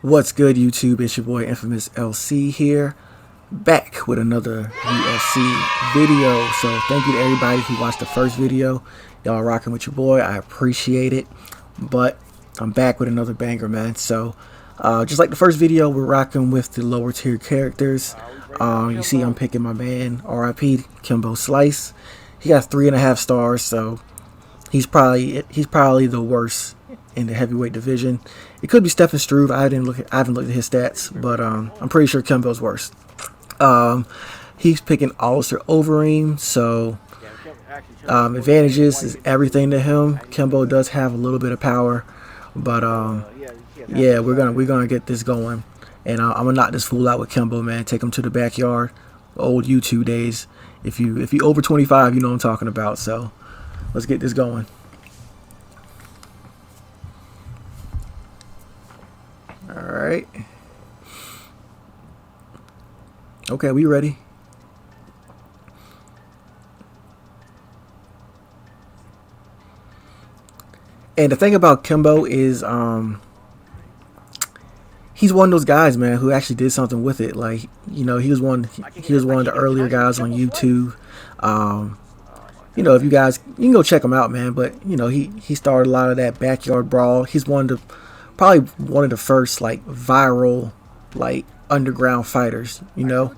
What's good, YouTube? It's your boy Infamous LC here, back with another UFC video. So thank you to everybody who watched the first video. Y'all rocking with your boy. I appreciate it. But I'm back with another banger, man. So just like the first video, we're rocking with the lower tier characters. You see I'm picking my man, RIP, Kimbo Slice. He got 3.5 stars, so he's probably the worst in the heavyweight division. It could be Stephen Struve. I haven't looked at his stats, but I'm pretty sure Kimbo's worst. He's picking Alistair Overeem, so advantages is everything to him. Kimbo does have a little bit of power, but yeah, we're gonna get this going, and I'm gonna knock this fool out with Kimbo, man. Take him to the backyard, old YouTube days. If you over 25, you know what I'm talking about. So let's get this going. Alright. Okay, we ready? And the thing about Kimbo is he's one of those guys, man, who actually did something with it. Like, you know, he was one of the earlier guys on YouTube. You know, if you guys, you can go check him out, man. But you know, he started a lot of that backyard brawl. He's probably one of the first like viral like underground fighters, you know.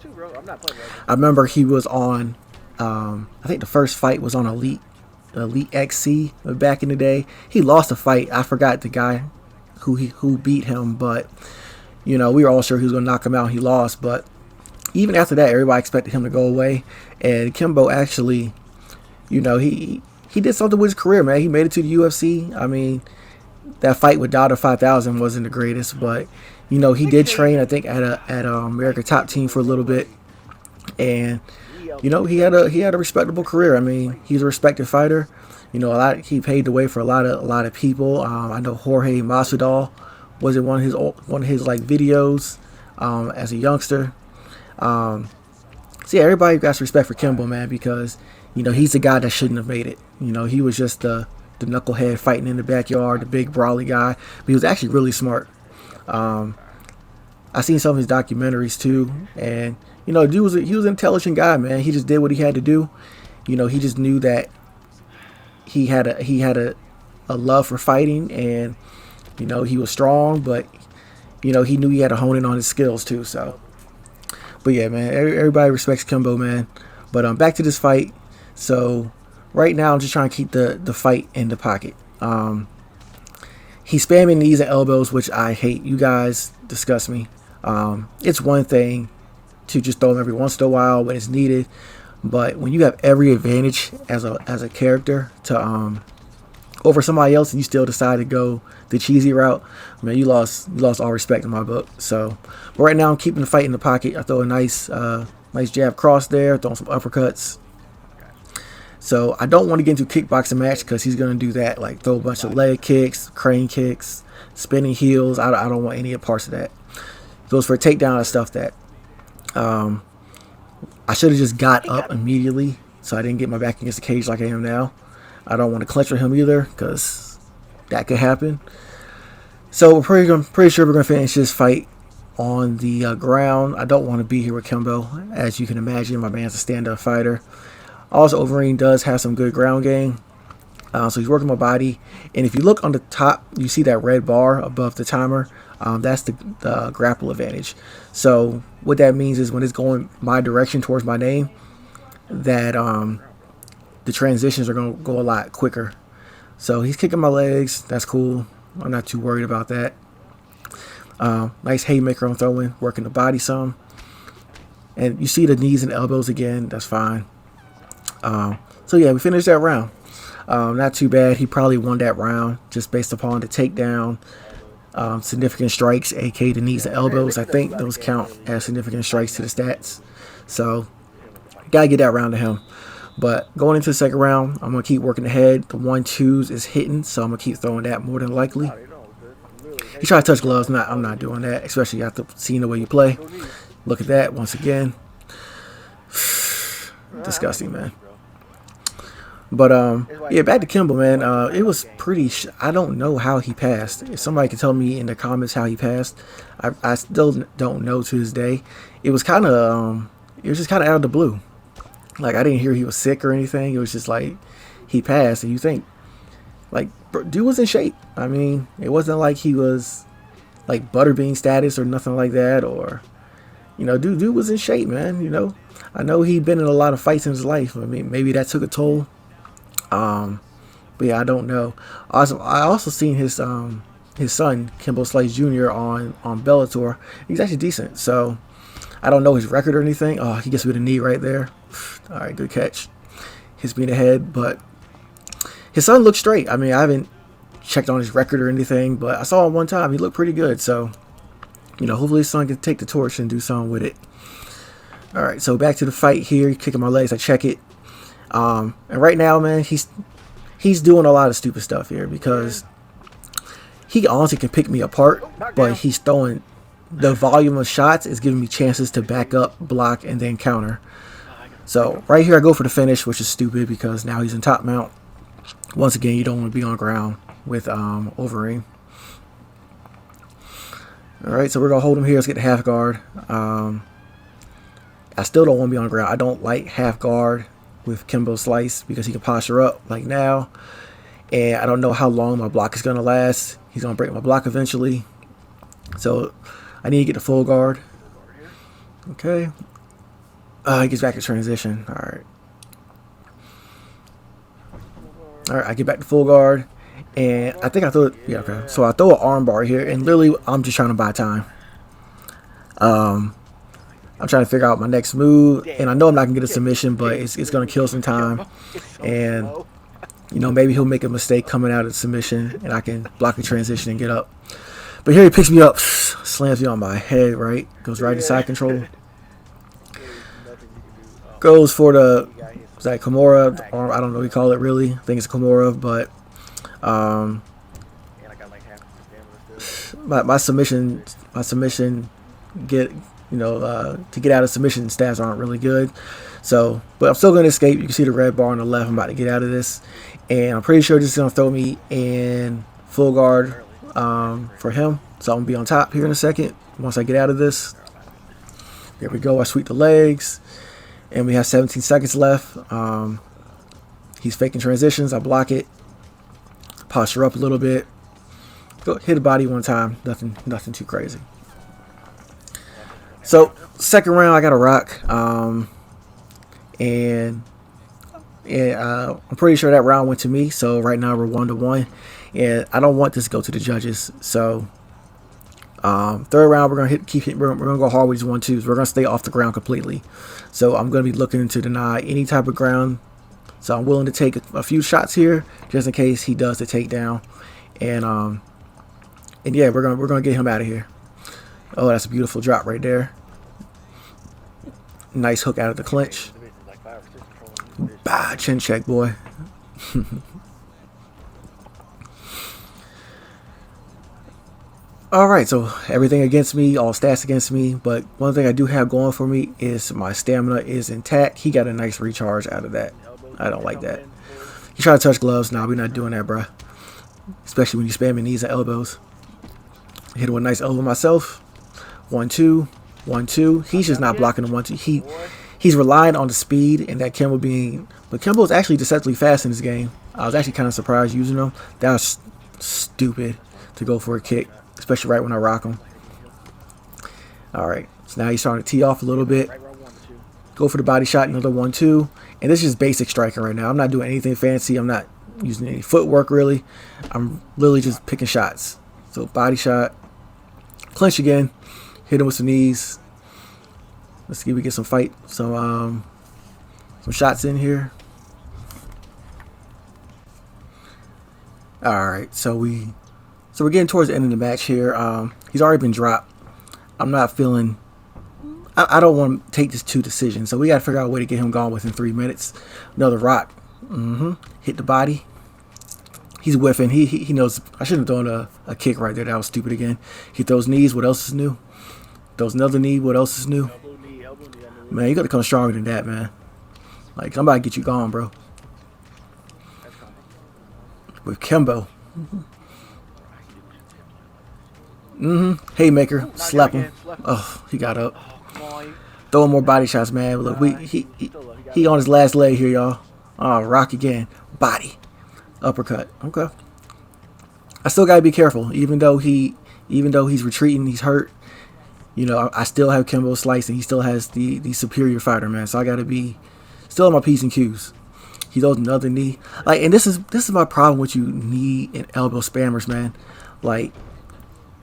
I remember he was on I think the first fight was on Elite XC back in the day. He lost a fight. I forgot the guy who beat him, but you know, we were all sure he was gonna knock him out. He lost, but even after that, everybody expected him to go away. And Kimbo actually, you know, he did something with his career, man. He made it to the UFC. I mean, that fight with Dada 5000 wasn't the greatest, but you know, he did train, I think, at America Top Team for a little bit, and you know, he had a respectable career. I mean, he's a respected fighter. You know, he paved the way for a lot of people. I know Jorge Masvidal was in one of his like videos as a youngster. So yeah, everybody got respect for Kimbo, man, because you know, he's the guy that shouldn't have made it. You know, he was just the knucklehead fighting in the backyard, the big brawly guy. But he was actually really smart. I seen some of his documentaries too, and you know, he was an intelligent guy, man. He just did what he had to do. You know, he just knew that he had a love for fighting, and you know, he was strong, but you know, he knew he had to hone in on his skills too. So, but yeah, man, everybody respects Kimbo, man. But back to this fight. So right now, I'm just trying to keep the fight in the pocket. He's spamming knees and elbows, which I hate. You guys disgust me. It's one thing to just throw them every once in a while when it's needed, but when you have every advantage as a character to over somebody else, and you still decide to go the cheesy route, man, you lost all respect in my book. So, but right now I'm keeping the fight in the pocket. I throw a nice jab cross there, throwing some uppercuts. So I don't want to get into a kickboxing match because he's going to do that, like throw a bunch of leg kicks, crane kicks, spinning heels. I don't want any parts of that. Goes for a takedown and stuff that I should have just got up immediately, so I didn't get my back against the cage like I am now. I don't want to clinch with him either, because that could happen. So we're pretty sure we're going to finish this fight on the ground. I don't want to be here with Kimbo. As you can imagine, my man's a stand-up fighter. Also, Overeem does have some good ground game. So he's working my body. And if you look on the top, you see that red bar above the timer. That's the grapple advantage. So what that means is when it's going my direction towards my name, that the transitions are going to go a lot quicker. So he's kicking my legs. That's cool. I'm not too worried about that. Nice haymaker I'm throwing, working the body some. And you see the knees and elbows again. That's fine. So yeah, we finished that round. Not too bad. He probably won that round just based upon the takedown, significant strikes, aka the knees and elbows. I think those count as significant strikes to the stats. So gotta get that round to him. But going into the second round, I'm gonna keep working the head. The 1-2s is hitting, so I'm gonna keep throwing that more than likely. He tried to touch gloves. I'm not doing that, especially after seeing the way you play. Look at that once again. Disgusting, man. But yeah, back to Kimball, man. It was pretty. I don't know how he passed. If somebody could tell me in the comments how he passed, I still don't know to this day. It was kind of it was just kind of out of the blue. Like I didn't hear he was sick or anything. It was just like he passed, and you think like dude was in shape. I mean, it wasn't like he was like butterbean status or nothing like that, or dude was in shape, man. I know he'd been in a lot of fights in his life. I mean, maybe that took a toll. But yeah, I don't know. I also seen his son Kimbo Slice Jr. on Bellator. He's actually decent. So I don't know his record or anything. Oh, he gets me the knee right there. All right, good catch. Hits me in the head, but his son looks straight. I mean, I haven't checked on his record or anything, but I saw him one time. He looked pretty good. So hopefully his son can take the torch and do something with it. All right, so back to the fight here. Kicking my legs. I check it. And right now, man, he's doing a lot of stupid stuff here because he honestly can pick me apart, but he's throwing the volume of shots is giving me chances to back up, block, and then counter. So right here, I go for the finish, which is stupid because now he's in top mount. Once again, you don't want to be on the ground with Overeem. All right, so we're gonna hold him here. Let's get the half guard. I still don't want to be on the ground. I don't like half guard with Kimbo Slice because he can posture up like now, and I don't know how long my block is gonna last. He's gonna break my block eventually, so I need to get the full guard. Okay. He gets back to transition. All right, I get back to full guard, and I think I throw it. Yeah, okay. So I throw an arm bar here, and literally I'm just trying to buy time. I'm trying to figure out my next move, and I know I'm not gonna get a submission, but it's gonna kill some time, and maybe he'll make a mistake coming out of the submission, and I can block the transition and get up. But here he picks me up, slams me on my head, right? Goes right to side control. Goes for the Kimura, or I don't know what you call it really. I think it's Kimura, but my submission get to get out of submission stats aren't really good. So, but I'm still going to escape. You can see the red bar on the left. I'm about to get out of this, and I'm pretty sure this is going to throw me in full guard for him. So I'm going to be on top here in a second once I get out of this. There we go. I sweep the legs, and we have 17 seconds left. He's faking transitions. I block it. Posture up a little bit. Go hit the body one time. Nothing too crazy. So second round, I got a rock, and I'm pretty sure that round went to me. So right now we're 1-1, and I don't want this to go to the judges. So third round, we're gonna we're gonna go hard with these 1-2s. We're gonna stay off the ground completely. So I'm gonna be looking to deny any type of ground. So I'm willing to take a few shots here just in case he does the takedown, and yeah, we're gonna get him out of here. Oh, that's a beautiful drop right there. Nice hook out of the clinch. Bah, chin check, boy. Alright, so everything against me, all stats against me, but one thing I do have going for me is my stamina is intact. He got a nice recharge out of that. I don't like that. He tried to touch gloves. Nah, we're not doing that, bruh. Especially when you spam your knees and elbows. Hit him with a nice elbow myself. 1-2, 1-2. He's just not blocking the 1-2. He's relying on the speed and that Kimbo being, but Kimbo is actually deceptively fast in this game. I was actually kind of surprised using him. That was stupid to go for a kick, especially right when I rock him. All right, so now he's starting to tee off a little bit. Go for the body shot, another 1-2, and this is just basic striking right now. I'm not doing anything fancy. I'm not using any footwork really. I'm literally just picking shots. So body shot, clinch again. Hit him with some knees. Let's see if we get some shots in here. All right, so we're getting towards the end of the match here. He's already been dropped. I'm not feeling. I don't want to take this to decision, so we got to figure out a way to get him gone within 3 minutes. Another rock. Hit the body. He's whiffing. He knows. I shouldn't have thrown a kick right there. That was stupid again. He throws knees. What else is new? Throws another knee. What else is new? Man, you got to come stronger than that, man. Like, somebody get you gone, bro. with Kimbo. Haymaker, slap him. Oh, he got up. Throwing more body shots, man. Look, he on his last leg here, y'all. Oh, rock again. Body. Uppercut. Okay. I still gotta be careful, even though he's retreating, he's hurt. You know, I still have Kimbo slicing. He still has the superior fighter, man. So I gotta be still on my P's and Q's. He throws another knee. Like, and this is my problem with you knee and elbow spammers, man. Like,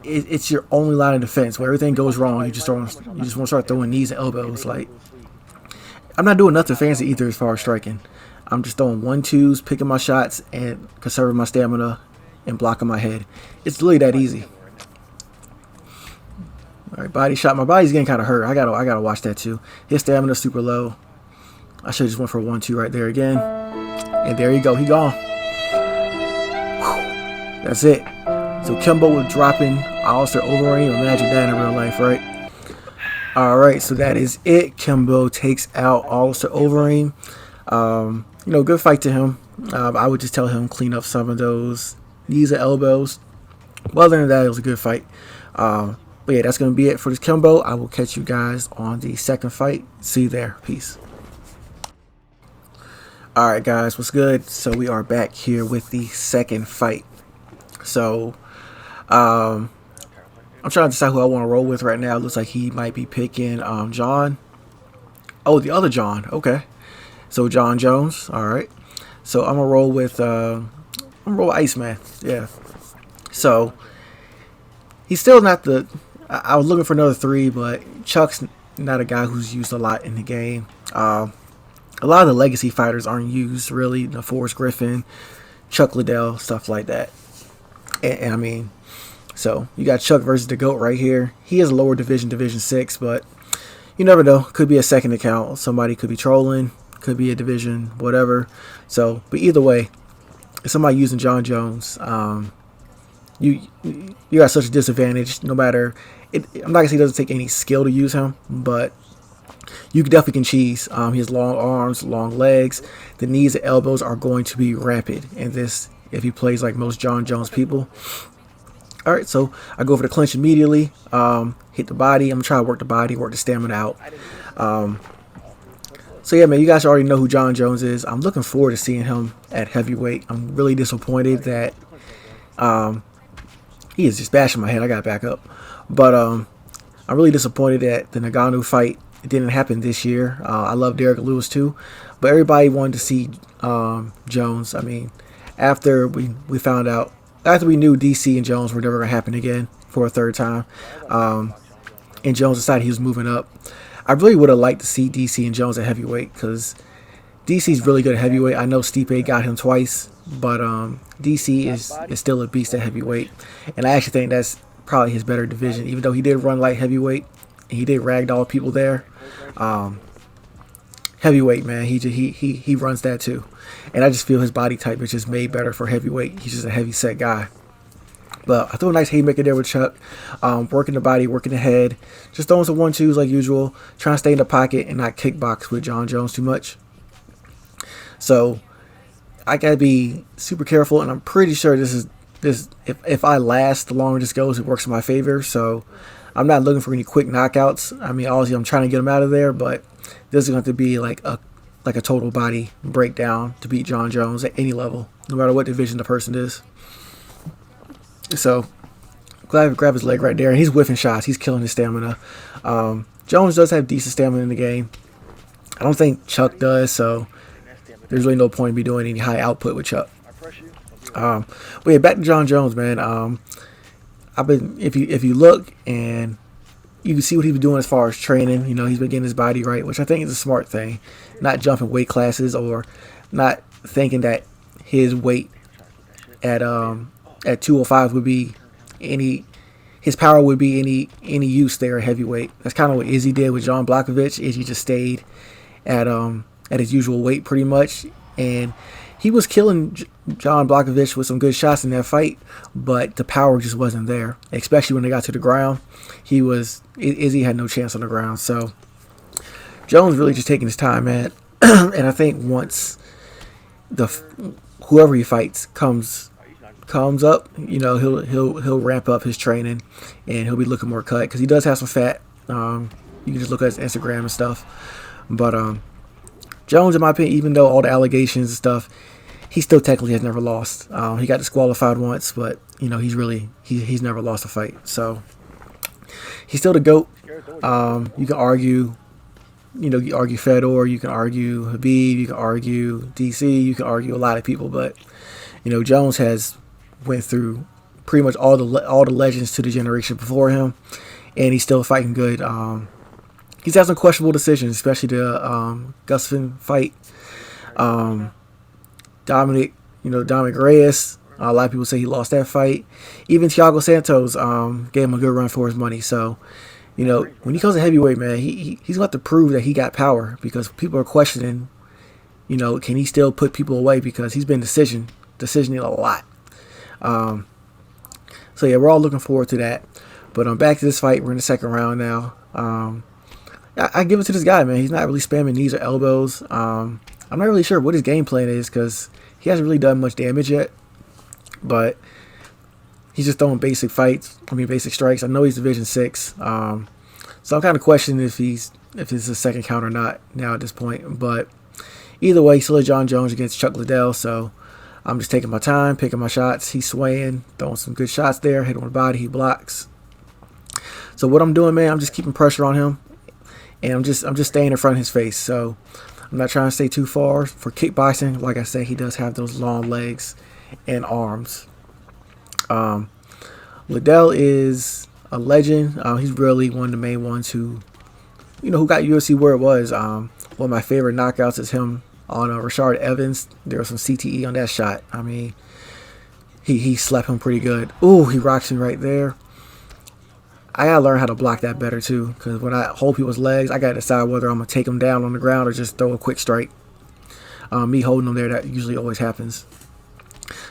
it's your only line of defense. When everything goes wrong, you just want to start throwing knees and elbows. Like, I'm not doing nothing fancy either as far as striking. I'm just throwing 1-2s, picking my shots, and conserving my stamina and blocking my head. It's really that easy. All right, body shot. My body's getting kind of hurt. I gotta watch that too. His stamina's super low. I should have just went for a 1-2 right there again. And there you go. He gone. Whew. That's it. So Kimbo was dropping Alistair Overeem. Imagine that in real life, right? All right, so that is it. Kimbo takes out Alistair Overeem. You know, good fight to him. I would just tell him clean up some of those knees and elbows. Well, other than that, it was a good fight. But yeah, that's going to be it for this Kimbo. I will catch you guys on the second fight. See you there. Peace. All right, guys, what's good? So we are back here with the second fight. So I'm trying to decide who I want to roll with right now. It looks like he might be picking John. Oh, the other John. Okay. So John Jones. All right. So I'm gonna roll with Iceman. Yeah. So he's still not the. I was looking for another 3, but Chuck's not a guy who's used a lot in the game. A lot of the legacy fighters aren't used really. The Forrest Griffin, Chuck Liddell, stuff like that. And I mean, so you got Chuck versus the GOAT right here. He is a lower division, Division 6, but you never know. Could be a second account. Somebody could be trolling. Could be a division, whatever. So, but either way, if somebody using John Jones, you got such a disadvantage. No matter, I'm not gonna say it doesn't take any skill to use him, but you definitely can cheese. He has long arms, long legs. The knees and elbows are going to be rapid in this if he plays like most John Jones people. All right, so I go for the clinch immediately. Hit the body. I'm trying to work the body, work the stamina out. So yeah, man, you guys already know who John Jones is. I'm looking forward to seeing him at heavyweight. I'm really disappointed that he is just bashing my head. I gotta back up, but I'm really disappointed that the Ngannou fight didn't happen this year. I love Derek Lewis too, but everybody wanted to see Jones. I mean, after we found out, after we knew DC and Jones were never gonna happen again for a third time, and Jones decided he was moving up. I really would have liked to see DC and Jones at heavyweight because DC's really good at heavyweight. I know Stipe got him twice, but DC is still a beast at heavyweight. And I actually think that's probably his better division, even though he did run light heavyweight. He did ragdoll people there. Heavyweight, man, he runs that too. And I just feel his body type is just made better for heavyweight. He's just a heavy set guy. But I threw a nice haymaker there with Chuck, working the body, working the head, just throwing some 1-2s like usual, trying to stay in the pocket and not kickbox with John Jones too much. So I gotta be super careful, and I'm pretty sure this. If I last, the longer this goes, it works in my favor. So I'm not looking for any quick knockouts. I mean, obviously I'm trying to get him out of there, but this is going to be like a total body breakdown to beat John Jones at any level, no matter what division the person is. So, glad to grab his leg right there. And he's whiffing shots. He's killing his stamina. Jones does have decent stamina in the game. I don't think Chuck does, so there's really no point in me doing any high output with Chuck. But yeah, back to John Jones, man. I've been if you look and you can see what he's been doing as far as training. You know, he's been getting his body right, which I think is a smart thing. Not jumping weight classes or not thinking that his weight at 205 would be his power would be any use there at heavyweight. That's kind of what Izzy did with John Blachowicz. Izzy just stayed at his usual weight pretty much, and he was killing John Blachowicz with some good shots in that fight, but the power just wasn't there, especially when they got to the ground. Izzy had no chance on the ground. So Jones really just taking his time, man. And I think once whoever he fights comes up, he'll ramp up his training, and he'll be looking more cut because he does have some fat. You can just look at his Instagram and stuff. But Jones, in my opinion, even though all the allegations and stuff, he still technically has never lost. He got disqualified once, but he's never lost a fight. So he's still the GOAT. You can argue, you argue Fedor, you can argue Habib, you can argue DC, you can argue a lot of people, but Jones has went through pretty much all the legends to the generation before him, and he's still fighting good. He's had some questionable decisions, especially the Gustafsson fight. Dominic Reyes. A lot of people say he lost that fight. Even Thiago Santos gave him a good run for his money. So, when he comes to heavyweight, man, he's going to have to prove that he got power, because people are questioning, can he still put people away, because he's been decisioning a lot. So, yeah, we're all looking forward to that. But back to this fight. We're in the second round now. I give it to this guy, man. He's not really spamming knees or elbows. I'm not really sure what his game plan is, because he hasn't really done much damage yet. But he's just throwing basic strikes. I know he's Division 6. So I'm kind of questioning if it's a second count or not now at this point. But either way, still John Jones against Chuck Liddell. So I'm just taking my time, picking my shots. He's swaying, throwing some good shots there. Hit on the body, he blocks. So what I'm doing, man, I'm just keeping pressure on him. And I'm just staying in front of his face. So I'm not trying to stay too far. For kickboxing, like I said, he does have those long legs and arms. Liddell is a legend. He's really one of the main ones who got UFC where it was. One of my favorite knockouts is him on Rashard Evans. There was some CTE on that shot. I mean, he slapped him pretty good. Ooh, he rocks him right there. I gotta learn how to block that better too, because when I hold people's legs, I gotta decide whether I'm gonna take them down on the ground or just throw a quick strike. Me holding them there, that usually always happens.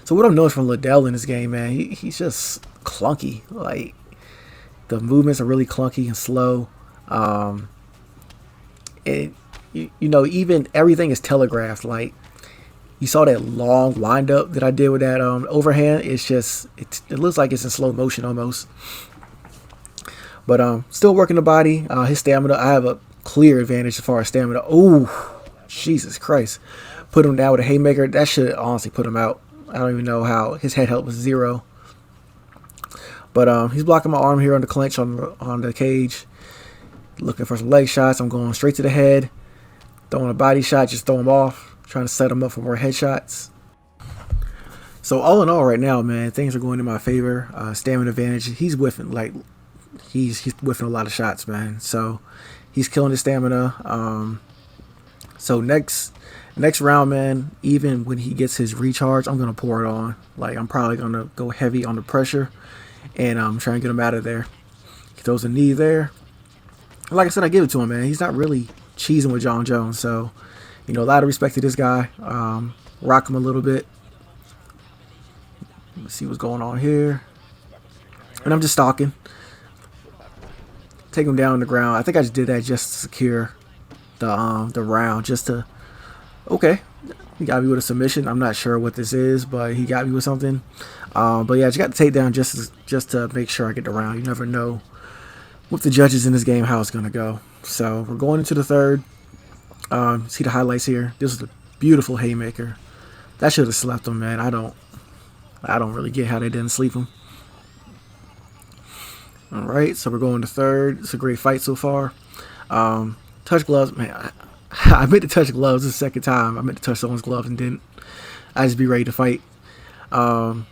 So what I'm noticing from Liddell in this game, man, he's just clunky. Like, the movements are really clunky and slow. Even everything is telegraphed. Like, you saw that long wind up that I did with that overhand. It looks like it's in slow motion almost. But still working the body. His stamina, I have a clear advantage as far as stamina. Oh, Jesus Christ. Put him down with a haymaker. That should honestly put him out. I don't even know how. His head health was 0. But he's blocking my arm here on the clinch on the cage. Looking for some leg shots. I'm going straight to the head. Throwing a body shot, just throw him off. Trying to set him up for more headshots. So all in all right now, man, things are going in my favor. Stamina advantage. He's whiffing. Like, he's whiffing a lot of shots, man. So he's killing his stamina. So next round, man, even when he gets his recharge, I'm going to pour it on. Like, I'm probably going to go heavy on the pressure and try and get him out of there. He throws a knee there. Like I said, I give it to him, man. He's not really cheesing with John Jones. So, a lot of respect to this guy. Rock him a little bit. Let's see what's going on here. And I'm just stalking. Take him down on the ground. I think I just did that just to secure the round, just to. Okay, he got me with a submission. I'm not sure what this is, but he got me with something. But yeah, I just got to take down just to make sure I get the round. You never know with the judges in this game how it's gonna go. So we're going into the third. See the highlights here. This is a beautiful haymaker. That should have slept him, man. I don't really get how they didn't sleep him. All right, so we're going to third. It's a great fight so far. Touch gloves, man. I meant to touch gloves the second time. I meant to touch someone's gloves and didn't. I just be ready to fight. So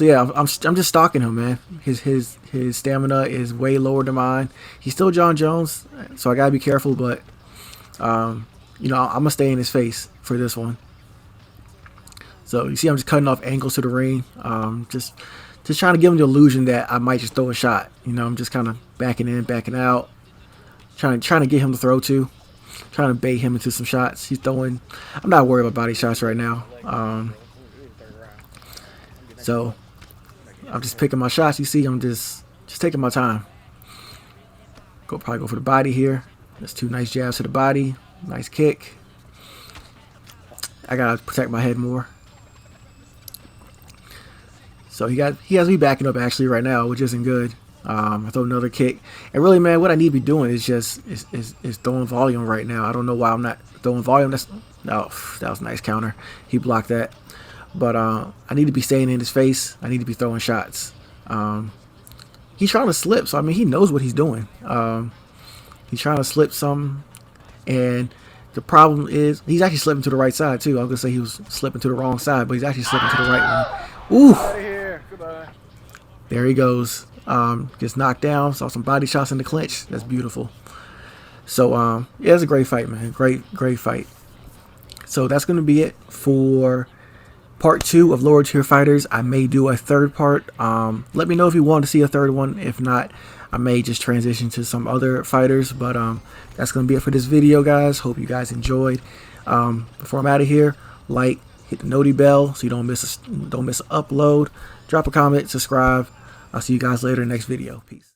yeah, I'm just stalking him, man. His stamina is way lower than mine. He's still John Jones, so I gotta be careful. But I'm gonna stay in his face for this one. So you see, I'm just cutting off angles to the ring. Just trying to give him the illusion that I might just throw a shot. I'm just kind of backing in, backing out, trying to get him to throw to. Trying to bait him into some shots. He's throwing. I'm not worried about body shots right now. So I'm just picking my shots. You see, I'm just taking my time. Probably go for the body here. That's 2 nice jabs to the body. Nice kick. I gotta protect my head more. So he has me backing up actually right now, which isn't good. I throw another kick, and really, man, what I need to be doing is just is throwing volume right now. I don't know why I'm not throwing volume. That was a nice counter. He blocked that, but I need to be staying in his face. I need to be throwing shots. He's trying to slip, so I mean he knows what he's doing. He's trying to slip something, and the problem is he's actually slipping to the right side too. I was gonna say he was slipping to the wrong side, but he's actually slipping to the right one. Ooh! Out of here. Goodbye. There he goes. Gets knocked down. Saw some body shots in the clinch. That's beautiful. So yeah, it's a great fight, man. Great fight. So that's gonna be it for part 2 of lower tier fighters. I may do a third part. Let me know if you want to see a third one. If not, I may just transition to some other fighters. But that's gonna be it for this video, guys. Hope you guys enjoyed. Before I'm out of here, like, hit the noti bell so you don't miss an upload. Drop a comment, subscribe. I'll see you guys later in the next video. Peace.